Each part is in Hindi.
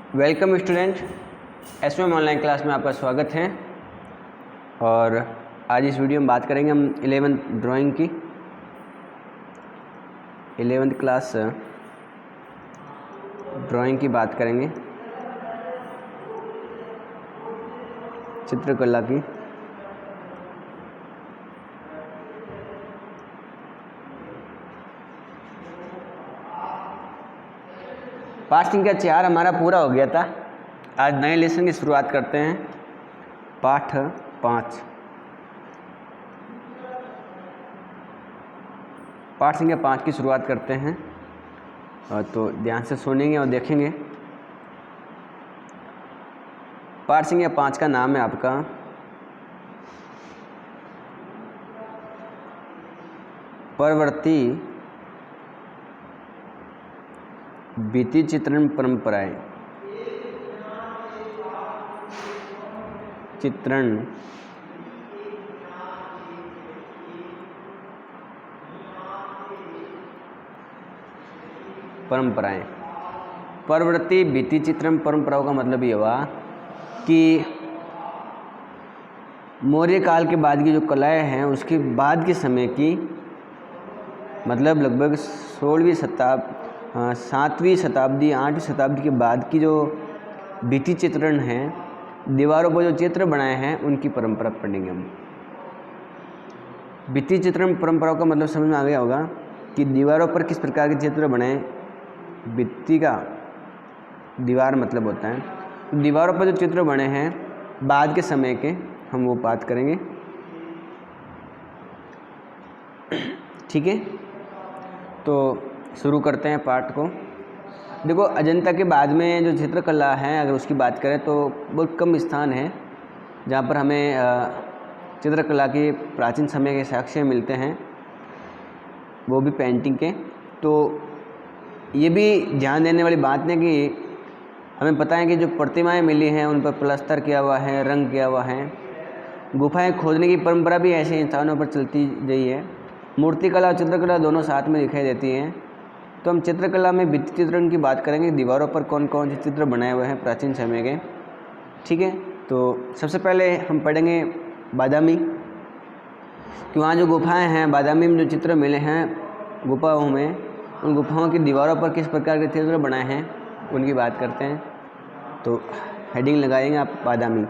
Welcome student, SM online class में आपका स्वागत है। और आज इस वीडियो में बात करेंगे हम 11th ड्राइंग की 11th क्लास ड्राइंग की बात करेंगे, चित्रकला की। पाठ संख्या 4 हमारा पूरा हो गया था। आज नए लेसन की शुरुआत करते हैं। पाठ 5, पाठ संख्या 5 की शुरुआत करते हैं। तो ध्यान से सुनेंगे और देखेंगे। पाठ संख्या 5 का नाम है आपका परवर्ती भित्ति चित्रण परंपराएं। चित्रण परंपराएं। परवर्ती भित्ति चित्रण परंपराओं का मतलब ये हुआ कि मौर्य काल के बाद की जो कलाएं हैं उसके बाद के समय की, मतलब लगभग 7वीं शताब्दी 8वीं शताब्दी के बाद की जो भित्ति चित्रण हैं, दीवारों पर जो चित्र बनाए हैं, उनकी परंपरा पढ़ेंगे हम। भित्ति चित्रण परंपराओं का मतलब समझ में आ गया होगा कि दीवारों पर किस प्रकार के चित्र बने। भित्ति का दीवार मतलब होता है, तो दीवारों पर जो चित्र बने हैं बाद के समय के, हम वो बात करेंगे। ठीक है, तो शुरू करते हैं पाठ को। देखो, अजंता के बाद में जो चित्रकला है, अगर उसकी बात करें तो बहुत कम स्थान है जहाँ पर हमें चित्रकला के प्राचीन समय के साक्ष्य मिलते हैं, वो भी पेंटिंग के। तो ये भी ध्यान देने वाली बात है कि हमें पता है कि जो प्रतिमाएं मिली हैं उन पर प्लास्टर किया हुआ है, रंग किया हुआ है। गुफाएं खोदने की परंपरा भी ऐसे स्थानों पर चलती गई है। मूर्तिकला और चित्रकला दोनों साथ में दिखाई देती हैं। तो हम चित्रकला में भित्ति चित्रण की बात करेंगे, दीवारों पर कौन कौन से चित्र बनाए हुए हैं प्राचीन समय के। ठीक है, तो सबसे पहले हम पढ़ेंगे बादामी, कि वहाँ जो गुफाएं हैं, बादामी में जो चित्र मिले हैं गुफाओं में, उन गुफाओं की दीवारों पर किस प्रकार के चित्र बनाए हैं उनकी बात करते हैं। तो हेडिंग लगाएंगे आप बादामी।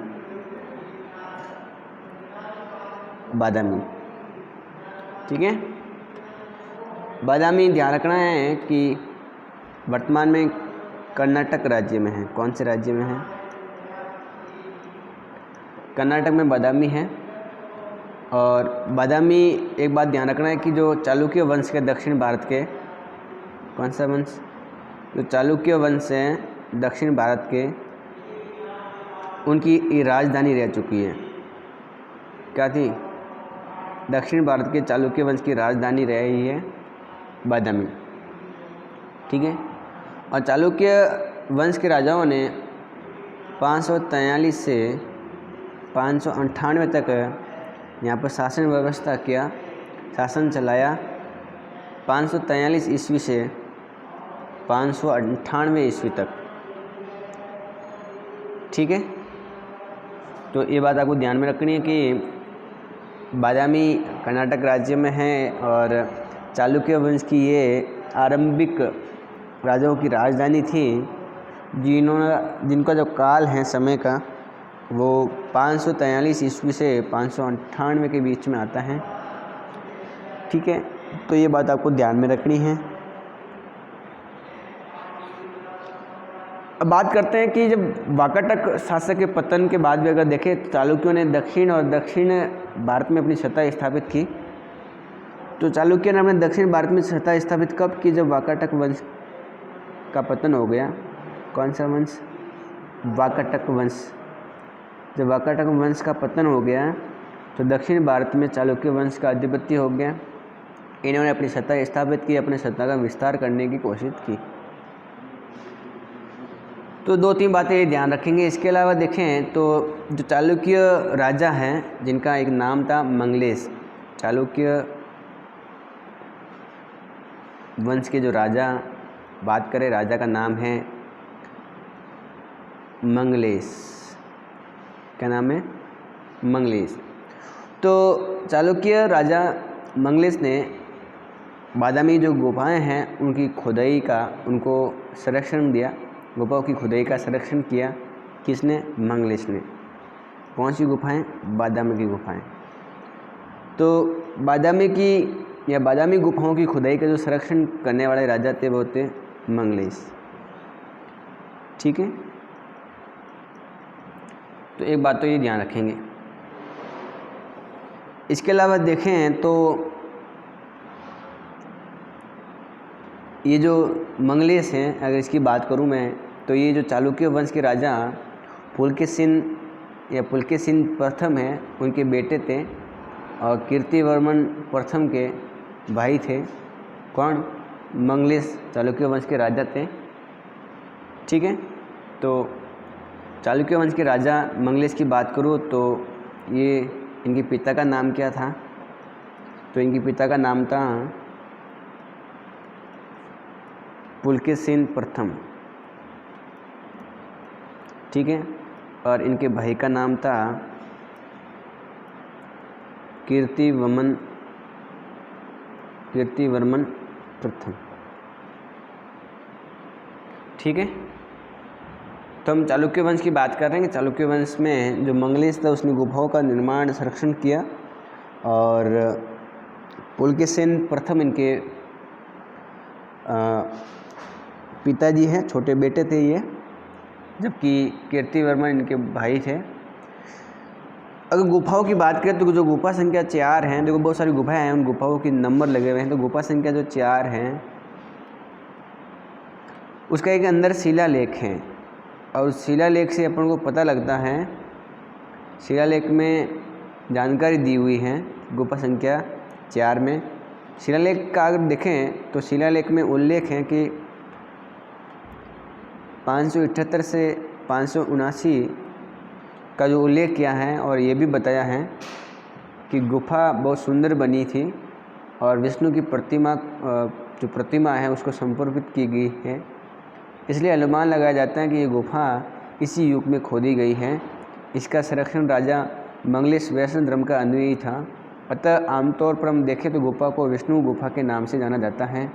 बादामी, ठीक है। बादामी ध्यान रखना है कि वर्तमान में कर्नाटक राज्य में है। कौन से राज्य में है? कर्नाटक में बादामी है। और बादामी, एक बात ध्यान रखना है कि जो चालुक्य वंश के दक्षिण भारत के, कौन सा वंश? जो चालुक्य वंश हैं दक्षिण भारत के, उनकी राजधानी रह चुकी है। क्या थी? दक्षिण भारत के चालुक्य वंश की राजधानी रही है बादामी। ठीक है। और चालुक्य वंश के राजाओं ने 543 से 598 तक यहाँ पर शासन व्यवस्था किया, शासन चलाया। 543 ईस्वी से 598 ईस्वी तक। ठीक है, तो ये बात आपको ध्यान में रखनी है कि बादामी कर्नाटक राज्य में है और चालुक्य वंश की ये आरंभिक राजाओं की राजधानी थी, जिनका जो काल है समय का वो 543 ईस्वी से 598 के बीच में आता है। ठीक है, तो ये बात आपको ध्यान में रखनी है। अब बात करते हैं कि जब वाकाटक शासक के पतन के बाद भी अगर देखें तो चालुक्यों ने दक्षिण भारत में अपनी सत्ता स्थापित की। तो चालुक्य ने अपने दक्षिण भारत में सत्ता स्थापित कब की? जब वाकाटक वंश का पतन हो गया। कौन सा वंश? वाकाटक वंश। जब वाकाटक वंश का पतन हो गया तो दक्षिण भारत में चालुक्य वंश का आधिपत्य हो गया। इन्होंने अपनी सत्ता स्थापित की, अपनी सत्ता का विस्तार करने की कोशिश की। तो 2-3 बातें ध्यान रखेंगे। इसके अलावा देखें तो जो चालुक्य राजा हैं, जिनका एक नाम था मंगलेश, चालुक्य वंश के जो राजा, बात करें राजा का नाम है मंगलेश। क्या नाम है? मंगलेश। तो चालुक्य राजा मंगलेश ने बादामी जो गुफाएं हैं उनकी खुदाई का उनको संरक्षण दिया, गुफाओं की खुदाई का संरक्षण किया। किसने? मंगलेश ने। कौन सी गुफाएं? बादामी की गुफाएं। तो बादामी की या बादामी गुफाओं की खुदाई का जो संरक्षण करने वाले राजा थे वो थे मंगलेश। ठीक है, तो एक बात तो ये ध्यान रखेंगे। इसके अलावा देखें तो ये जो मंगलेश हैं, अगर इसकी बात करूं मैं, तो ये जो चालुक्य वंश के राजा पुलकेशिन या पुलकेशिन प्रथम हैं, उनके बेटे थे और कीर्तिवर्मन प्रथम के भाई थे। कौन? मंगलेश चालुक्य वंश के राजा थे। ठीक है, तो चालुक्य वंश के राजा मंगलेश की बात करूँ तो ये इनके पिता का नाम क्या था? तो इनके पिता का नाम था पुलकेशिन प्रथम। ठीक है, और इनके भाई का नाम था कीर्तिवर्मन प्रथम। ठीक है, तो हम चालुक्य वंश की बात कर रहे हैं कि चालुक्य वंश में जो मंगलेश था उसने गुफाओं का निर्माण संरक्षण किया और पुलकेशिन प्रथम इनके पिताजी हैं, छोटे बेटे थे ये, जबकि कीर्तिवर्मन इनके भाई थे। अगर गुफाओं की बात करें तो जो गुफा संख्या 4 हैं, देखो बहुत सारी गुफाएं हैं, उन गुफाओं के नंबर लगे हुए हैं। तो गुफा संख्या जो 4 हैं उसका एक अंदर शिलालेख है और उस शिलालेख से अपन को पता लगता है, शिलालेख में जानकारी दी हुई है गुफा संख्या 4 में। शिलालेख का अगर देखें तो शिलालेख में उल्लेख है कि 578 से 579 का जो उल्लेख किया है और ये भी बताया है कि गुफा बहुत सुंदर बनी थी और विष्णु की प्रतिमा जो प्रतिमा है उसको समर्पित की गई है। इसलिए अनुमान लगाया जाता है कि ये गुफा इसी युग में खोदी गई है। इसका संरक्षण राजा मंगलेश वैष्णव धर्म का अनुयायी था। अतः आमतौर पर हम देखें तो गुफा को विष्णु गुफा के नाम से जाना जाता है।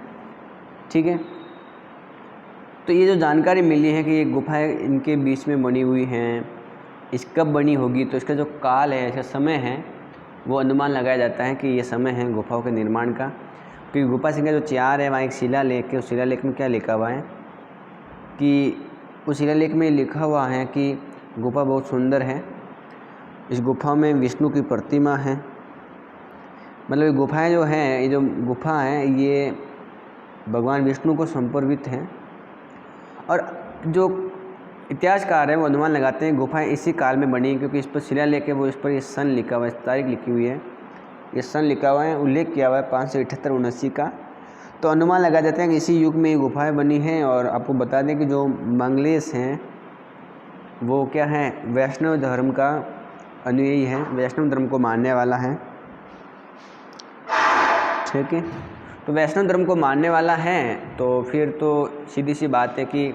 ठीक है, तो ये जो जानकारी मिली है कि ये गुफाएं इनके बीच में बनी हुई हैं, इस कब बनी होगी, तो इसका जो काल है, इसका समय है, वो अनुमान लगाया जाता है कि ये समय है गुफाओं के निर्माण का। क्योंकि गुफा संख्या जो 4 है वहाँ एक शिलालेख है। उस शिलालेख में क्या लिखा हुआ है कि उस शिलालेख में लिखा हुआ है कि गुफा बहुत सुंदर है, इस गुफा में विष्णु की प्रतिमा है। मतलब ये गुफाएँ जो हैं, ये जो गुफा हैं ये भगवान विष्णु को समर्पित हैं। और जो इतिहासकार हैं वो अनुमान लगाते हैं गुफाएं इसी काल में बनी, क्योंकि इस पर शिलालेख है, वो इस पर ये सन लिखा हुआ है, तारीख लिखी हुई है, ये सन लिखा हुआ है, उल्लेख किया हुआ है 578-79 का। तो अनुमान लगा जाते हैं कि इसी युग में ये गुफाएं बनी हैं। और आपको बता दें कि जो मंगलेश हैं वो क्या है, वैष्णव धर्म का अनुयायी है, वैष्णव धर्म को मानने वाला है। ठीक है, तो वैष्णव धर्म को मानने वाला है तो फिर तो सीधी सी बात है कि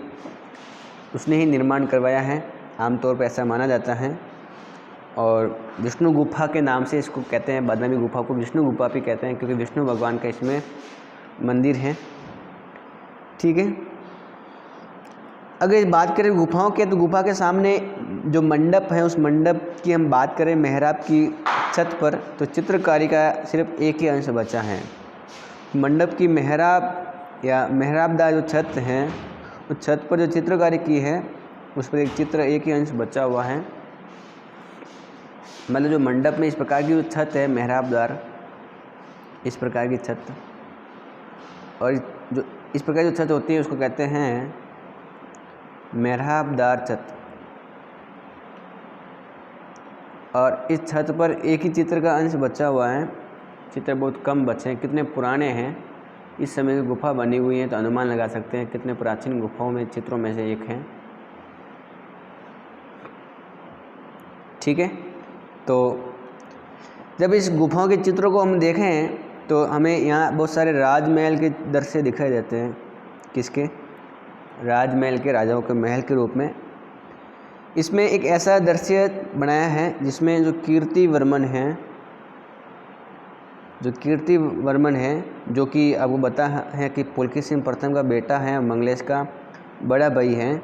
उसने ही निर्माण करवाया है, आमतौर पर ऐसा माना जाता है। और विष्णु गुफा के नाम से इसको कहते हैं, बादामी गुफा को विष्णु गुफा भी कहते हैं क्योंकि विष्णु भगवान का इसमें मंदिर है। ठीक है, अगर बात करें गुफाओं की तो गुफा के सामने जो मंडप है उस मंडप की हम बात करें मेहराब की छत पर, तो चित्रकारी का सिर्फ एक ही अंश बचा है। मंडप की मेहराब या मेहराबदार जो छत है उस छत पर जो चित्रकारी की है उस पर एक ही अंश बचा हुआ है। मतलब जो मंडप में इस प्रकार की जो छत है मेहराबदार, इस प्रकार की छत, और जो इस प्रकार की छत होती है उसको कहते हैं मेहराबदार छत। और इस छत पर एक ही चित्र का अंश बचा हुआ है, चित्र बहुत कम बचे हैं। कितने पुराने हैं, इस समय की गुफा बनी हुई है तो अनुमान लगा सकते हैं कितने प्राचीन गुफाओं में चित्रों में से एक है। ठीक है, तो जब इस गुफाओं के चित्रों को हम देखें तो हमें यहाँ बहुत सारे राजमहल के दृश्य दिखाई देते हैं। किसके? राजमहल के, राजाओं के महल के रूप में। इसमें एक ऐसा दृश्य बनाया है जिसमें जो कीर्तिवर्मन है, जो कि आपको पता है कि पुलकेशिन सिंह प्रथम का बेटा है, मंगलेश का बड़ा भाई है,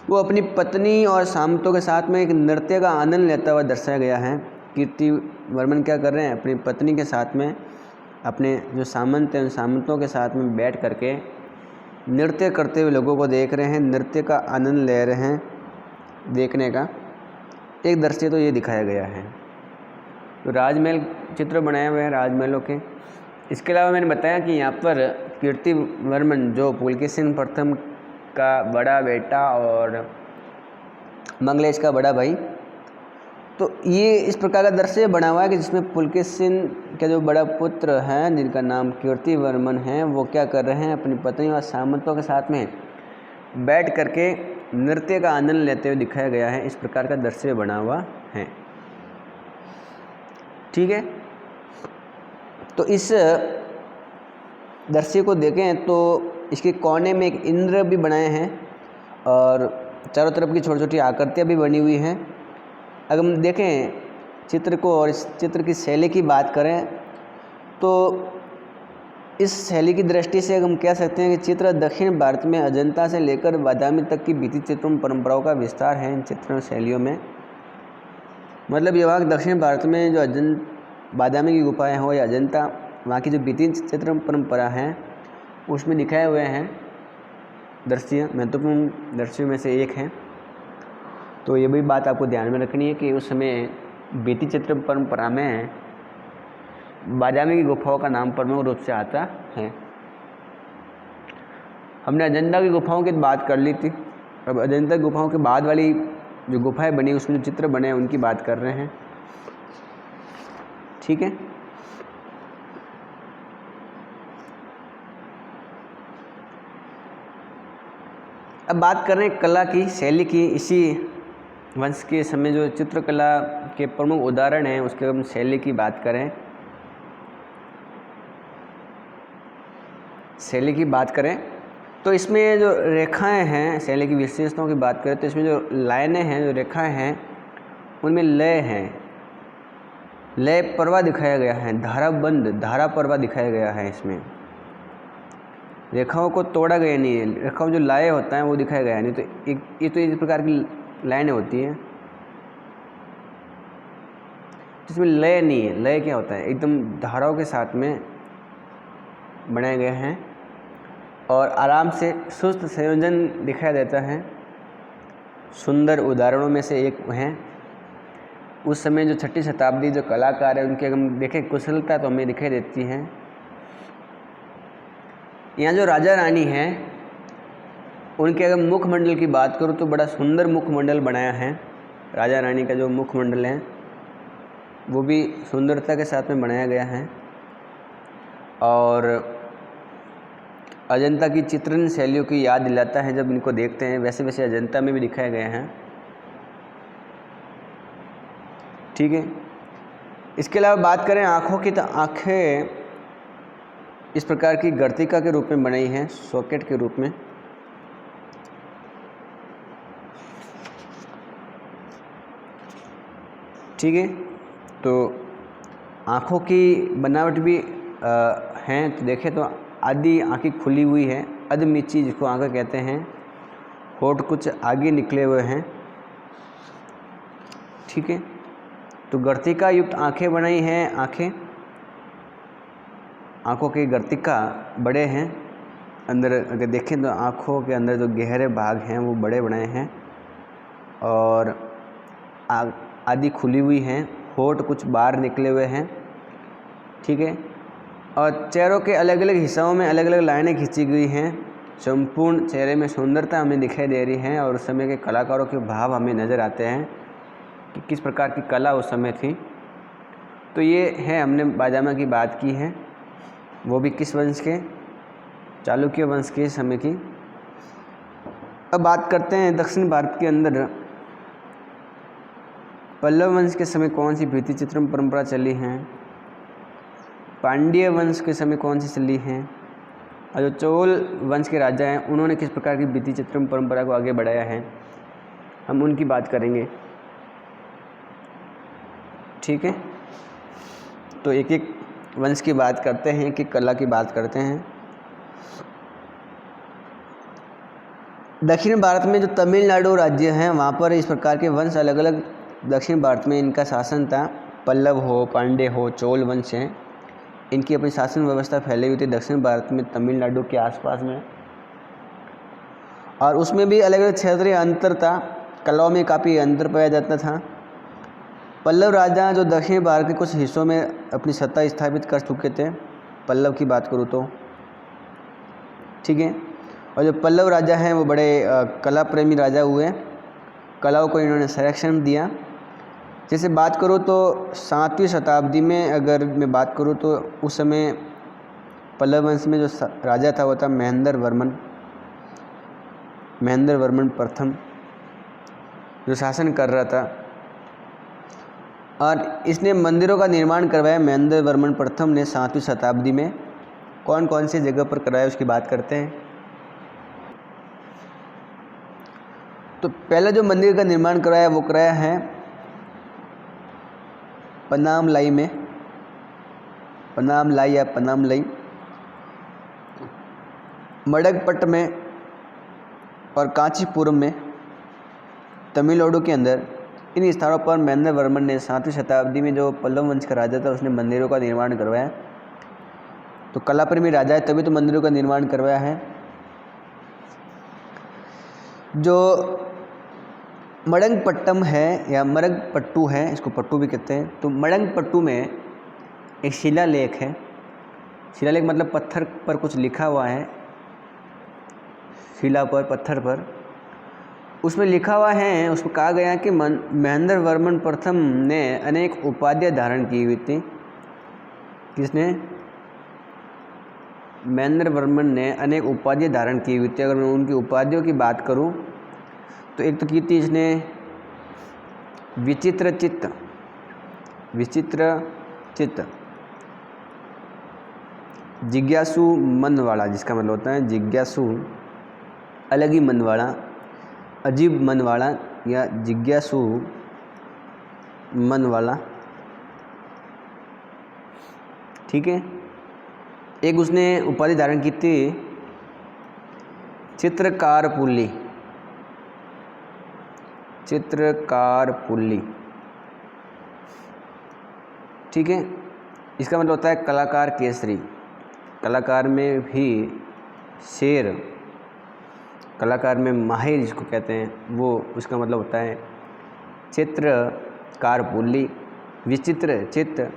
वो अपनी पत्नी और सामंतों के साथ में एक नृत्य का आनंद लेता हुआ दर्शाया गया है। कीर्तिवर्मन क्या कर रहे हैं, अपनी पत्नी के साथ में अपने जो सामंत हैं उन सामंतों के साथ में बैठ करके नृत्य करते हुए लोगों को देख रहे हैं, नृत्य का आनंद ले रहे हैं। देखने का एक दृश्य तो ये दिखाया गया है। तो राजमहल चित्र बनाए हुए हैं राजमहलों के। इसके अलावा मैंने बताया कि यहाँ पर कीर्तिवर्मन जो पुलकेशिन प्रथम का बड़ा बेटा और मंगलेश का बड़ा भाई, तो ये इस प्रकार का दृश्य बना हुआ है कि जिसमें पुलकेशिन के जो बड़ा पुत्र हैं जिनका नाम कीर्तिवर्मन है, वो क्या कर रहे हैं, अपनी पत्नी और सामंतों के साथ में बैठ करके नृत्य का आनंद लेते हुए दिखाया गया है। इस प्रकार का दृश्य बना हुआ है। ठीक है, तो इस दृश्य को देखें तो इसके कोने में एक इंद्र भी बनाए हैं और चारों तरफ की छोटी छोटी आकृतियाँ भी बनी हुई हैं। अगर हम देखें चित्र को और इस चित्र की शैली की बात करें तो इस शैली की दृष्टि से हम कह सकते हैं कि चित्र दक्षिण भारत में अजंता से लेकर बादामी तक की भित्ति चित्रों परंपराओं का विस्तार है। इन चित्रों शैलियों में मतलब ये वहाँ दक्षिण भारत में जो बादामी की गुफाएं हो या अजंता, वहाँ की जो भित्ति चित्र परंपरा है उसमें दिखाए हुए हैं दृश्य, महत्वपूर्ण दृश्यों में से एक है। तो ये भी बात आपको ध्यान में रखनी है कि उस समय भित्ति चित्र परंपरा में बादामी की गुफाओं का नाम प्रमुख रूप से आता है। हमने अजंता की गुफाओं की बात कर ली थी, अब अजंता गुफाओं के बाद वाली जो गुफाएं बनी उसमें जो चित्र बने हैं उनकी बात कर रहे हैं। ठीक है, अब बात कर रहे हैं कला की, शैली की। इसी वंश के समय जो चित्रकला के प्रमुख उदाहरण हैं उसके हम शैली की बात करें तो इसमें जो रेखाएं हैं, शैली की विशेषताओं की बात करें तो इसमें जो लाइनें हैं, जो रेखाएं हैं, उनमें लय है, लय प्रवाह दिखाया गया है, धारा प्रवाह दिखाया गया है। इसमें रेखाओं को तोड़ा गया नहीं है, रेखाओं जो लय होता है वो दिखाया गया नहीं। तो ये तो इस प्रकार की लाइनें होती हैं जिसमें लय नहीं है। लय क्या होता है, एकदम धाराओं के साथ में बनाए गए हैं और आराम से सुस्त संयोजन दिखाई देता है। सुंदर उदाहरणों में से एक हैं उस समय जो 6ठी शताब्दी जो कलाकार है उनकी अगर हम देखें कुशलता तो हमें दिखाई देती है। यहाँ जो राजा रानी हैं उनके अगर मुखमंडल की बात करूँ तो बड़ा सुंदर मुखमंडल बनाया है। राजा रानी का जो मुखमंडल है वो भी सुंदरता के साथ में बनाया गया है और अजंता की चित्रण शैलियों की याद दिलाता है जब इनको देखते हैं। वैसे वैसे अजंता में भी दिखाए गए हैं। ठीक है, इसके अलावा बात करें आँखों की तो आँखें इस प्रकार की गर्तिका के रूप में बनाई हैं, सॉकेट के रूप में। ठीक है, तो आँखों की बनावट भी हैं तो देखें तो आधी आँखें खुली हुई है, अधमिची जिसको आँखें कहते हैं, होठ कुछ आगे निकले हुए हैं। ठीक है, तो गर्तिका युक्त आँखें बनाई हैं। आँखों की गर्तिका बड़े हैं, अंदर अगर देखें तो आँखों के अंदर जो गहरे भाग हैं वो बड़े बनाए हैं और आधी खुली हुई हैं, होठ कुछ बाहर निकले हुए हैं। ठीक है, और चेहरों के अलग अलग हिस्सों में अलग अलग लाइनें खींची गई हैं। संपूर्ण चेहरे में सुंदरता हमें दिखाई दे रही है और उस समय के कलाकारों के भाव हमें नज़र आते हैं कि किस प्रकार की कला उस समय थी। तो ये है, हमने बादामी की बात की है, वो भी किस वंश के, चालुक्य वंश के समय की। अब बात करते हैं दक्षिण भारत के अंदर पल्लव वंश के समय कौन सी भित्ति चित्रण परंपरा चली है, पांड्य वंश के समय कौन सी चली है और जो चोल वंश के राजा हैं उन्होंने किस प्रकार की भित्ति चित्रण परंपरा को आगे बढ़ाया है। हम उनकी बात करेंगे। ठीक है, तो एक एक वंश की बात करते हैं, एक एक कला की बात करते हैं। दक्षिण भारत में जो तमिलनाडु राज्य है वहाँ पर इस प्रकार के वंश अलग अलग दक्षिण भारत में इनका शासन था। पल्लव हो, पांडे हो, चोल वंश हैं, इनकी अपनी शासन व्यवस्था फैली हुई थी दक्षिण भारत में, तमिलनाडु के आसपास में। और उसमें भी अलग अलग क्षेत्रीय अंतर था, कलाओं में काफ़ी अंतर पाया जाता था। पल्लव राजा जो दक्षिण भारत के कुछ हिस्सों में अपनी सत्ता स्थापित कर चुके थे, पल्लव की बात करूँ तो, ठीक है। और जो पल्लव राजा हैं वो बड़े कला प्रेमी राजा हुए, कलाओं को इन्होंने संरक्षण दिया। जैसे बात करूँ तो 7वीं शताब्दी में अगर मैं बात करूँ तो उस समय पल्लव वंश में जो राजा था वो था महेंद्र वर्मन प्रथम, जो शासन कर रहा था। और इसने मंदिरों का निर्माण करवाया महेंद्र वर्मन प्रथम ने 7वीं शताब्दी में। कौन कौन सी जगह पर कराया उसकी बात करते हैं। तो पहला जो मंदिर का निर्माण कराया वो कराया है पनामलाई में, पनामलाई या पनामलाई, मडगपट्ट में और कांचीपुरम में, तमिलनाडु के अंदर। इन स्थानों पर महेंद्र वर्मन ने 7वीं शताब्दी में जो पल्लव वंश का राजा था उसने मंदिरों का निर्माण करवाया। तो कलाप्रेमी राजा है तभी तो मंदिरों का निर्माण करवाया है। जो मडंगपट्टम है या मरगपट्टू है, इसको पट्टू भी कहते हैं, तो मडंगपट्टू में एक शिलालेख है। शिलालेख मतलब पत्थर पर कुछ लिखा हुआ है, शिला पर, पत्थर पर। उसमें लिखा हुआ है, उसमें कहा गया कि महेंद्र वर्मन प्रथम ने अनेक उपाधियाँ धारण की हुई थी। किसने? महेंद्र वर्मन ने अनेक उपाधियाँ धारण की हुई थी। अगर मैं उनकी उपाधियों की बात करूं तो एक तो की थी इसने विचित्र चित्त, जिज्ञासु मन वाला, जिसका मतलब होता है जिज्ञासु, अलग ही मन वाला, अजीब मन वाला या जिज्ञासु मन वाला। ठीक है। एक उसने उपाधि धारण की थी चित्रकार पुल्ली। ठीक है। इसका मतलब होता है कलाकार केसरी, कलाकार में भी शेर, कलाकार में माहिर जिसको कहते हैं वो, उसका मतलब होता है चित्रकार पुल्ली। विचित्र चित्त,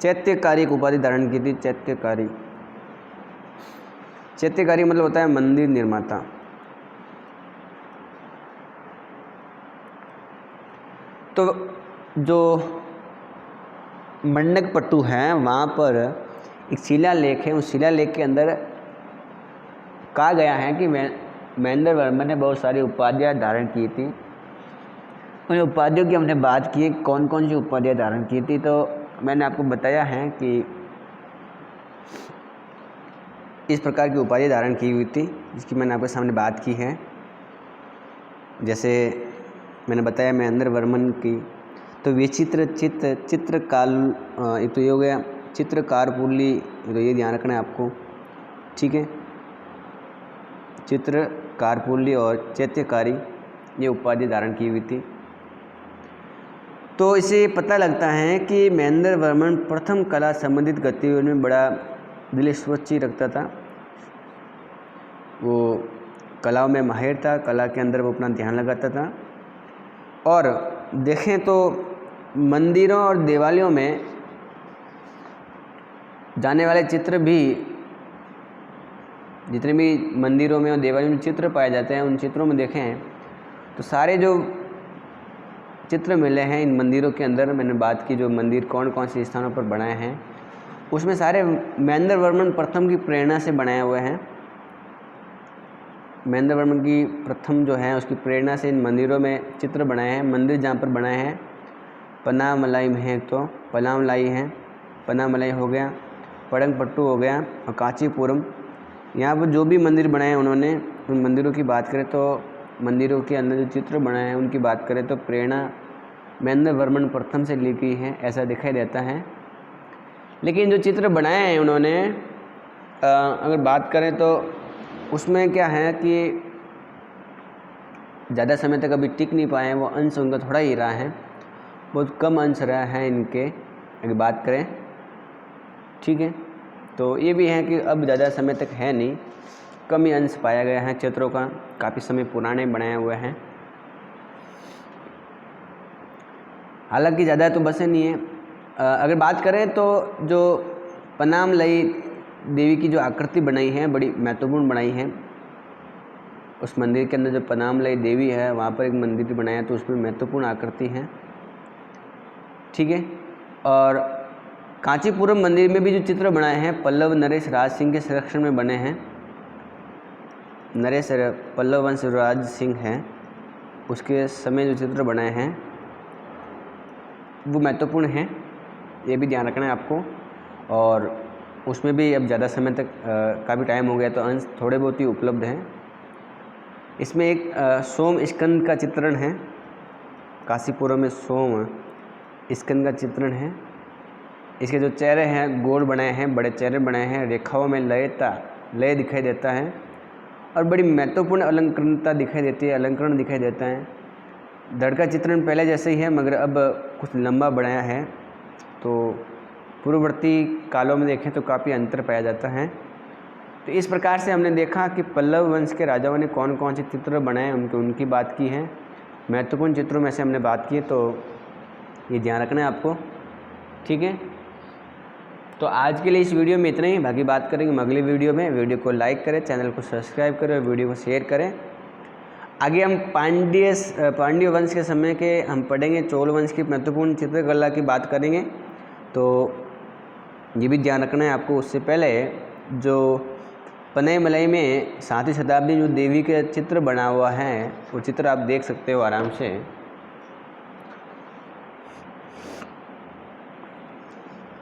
चैत्यकारी एक उपाधि धारण की थी, चैत्यकारी मतलब होता है मंदिर निर्माता। तो जो मंडगपट्टू हैं वहाँ पर एक शिलालेख है, उस शिलालेख के अंदर कहा गया है कि महेंद्र वर्मन ने बहुत सारी उपाधियाँ धारण की थी। उन उपाधियों की हमने बात की, कौन कौन सी उपाधियाँ धारण की थी, तो मैंने आपको बताया है कि इस प्रकार की उपाधियाँ धारण की हुई थी जिसकी मैंने आपके सामने बात की है। जैसे मैंने बताया महेंद्र वर्मन की, तो विचित्र चित्रकाल, एक तो ये हो गया चित्रकार पुल्ली, तो ये ध्यान रखना है आपको। ठीक है। चित्रकार पुल्ली और चैत्यकारी ये उपाधि धारण की हुई थी। तो इसे पता लगता है कि महेंद्र वर्मन प्रथम कला संबंधित गतिविधियों में बड़ा दिलचस्पी रखता था। वो कलाओं में माहिर था, कला के अंदर वो अपना ध्यान लगाता था। और देखें तो मंदिरों और देवालयों में जाने वाले चित्र भी, जितने भी मंदिरों में और देवालयों में चित्र पाए जाते हैं, उन चित्रों में देखें तो सारे जो चित्र मिले हैं इन मंदिरों के अंदर, मैंने बात की जो मंदिर कौन कौन से स्थानों पर बनाए हैं, उसमें सारे महेंद्र वर्मन प्रथम की प्रेरणा से बनाए हुए हैं। महेंद्र वर्मन की प्रथम जो है उसकी प्रेरणा से इन मंदिरों में चित्र बनाए हैं। मंदिर जहाँ पर बनाए हैं पनामलाई में है, तो पनामलाई है, पनामलाई हो गया, पड़ंगपट्टू हो गया और कांचीपुरम। यहाँ पर जो भी मंदिर बनाए उन्होंने, उन मंदिरों की बात करें तो मंदिरों के अंदर जो चित्र बनाए हैं उनकी बात करें तो प्रेरणा महेंद्र वर्मन प्रथम से ली गई है, ऐसा दिखाई देता है। लेकिन जो चित्र बनाए हैं उन्होंने अगर बात करें तो उसमें क्या है कि ज़्यादा समय तक अभी टिक नहीं पाए हैं, वो अंश उनका थोड़ा ही रहा है, बहुत कम अंश रहा है इनके अगर बात करें, ठीक है। तो ये भी है कि अब ज़्यादा समय तक है नहीं, कम ही अंश पाया गया है चित्रों का, काफ़ी समय पुराने बनाए हुए हैं। हालांकि ज़्यादा तो बसे नहीं है। अगर बात करें तो जो पनामलई देवी की जो आकृति बनाई है बड़ी महत्वपूर्ण बनाई है। उस मंदिर के अंदर जो पनामलई देवी है वहाँ पर एक मंदिर बनाया तो उसमें महत्वपूर्ण आकृति है, ठीक है। और कांचीपुरम मंदिर में भी जो चित्र बनाए हैं पल्लव नरेश राज सिंह के संरक्षण में बने हैं। नरेश पल्लव वंश राज सिंह हैं, उसके समय जो चित्र बनाए हैं वो महत्वपूर्ण हैं, ये भी ध्यान रखना है आपको। और उसमें भी अब ज़्यादा समय तक काफ़ी टाइम हो गया तो अंश थोड़े बहुत ही उपलब्ध हैं। इसमें एक सोम स्कंद का चित्रण है, काशीपुरम में सोम स्कंद का चित्रण है। इसके जो चेहरे हैं गोल बनाए हैं, बड़े चेहरे बनाए हैं, रेखाओं में लय दिखाई देता है और बड़ी महत्वपूर्ण अलंकरणता दिखाई देती है, अलंकरण दिखाई देता है। धड़ का चित्रण पहले जैसे ही है मगर अब कुछ लंबा बनाया है, तो पूर्ववर्ती कालों में देखें तो काफ़ी अंतर पाया जाता है। तो इस प्रकार से हमने देखा कि पल्लव वंश के राजाओं ने कौन कौन से चित्र बनाए, उनकी बात की है। महत्वपूर्ण चित्रों में से हमने बात की, तो ये ध्यान रखना है आपको, ठीक है। तो आज के लिए इस वीडियो में इतना ही, बाकी बात करेंगे हम अगली वीडियो में। वीडियो को लाइक करें, चैनल को सब्सक्राइब करें और वीडियो को शेयर करें। आगे हम पांड्य वंश के समय के हम पढ़ेंगे, चोल वंश की महत्वपूर्ण चित्रकला की बात करेंगे। तो ये भी ध्यान रखना है आपको। उससे पहले जो पनामलई में 7वीं शताब्दी जो देवी के चित्र बना हुआ है वो चित्र आप देख सकते हो आराम से।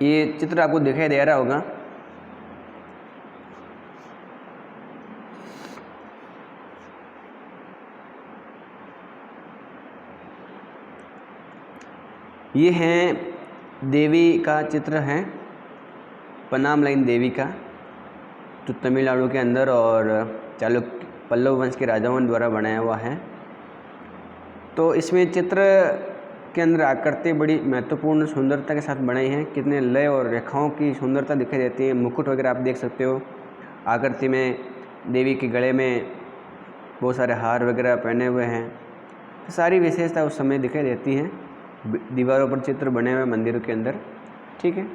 ये चित्र आपको दिखाई दे रहा होगा, ये है देवी का चित्र है, पनामलई देवी का, जो तमिलनाडु के अंदर और चालुक्य पल्लव वंश के राजाओं द्वारा बनाया हुआ है। तो इसमें चित्र के अंदर आकृति बड़ी महत्वपूर्ण सुंदरता के साथ बनाई है, कितने लय और रेखाओं की सुंदरता दिखाई देती है। मुकुट वगैरह आप देख सकते हो आकृति में, देवी के गले में बहुत सारे हार वगैरह पहने हुए हैं, तो सारी विशेषता उस समय दिखाई देती हैं दीवारों पर चित्र बने हुए मंदिरों के अंदर, ठीक है।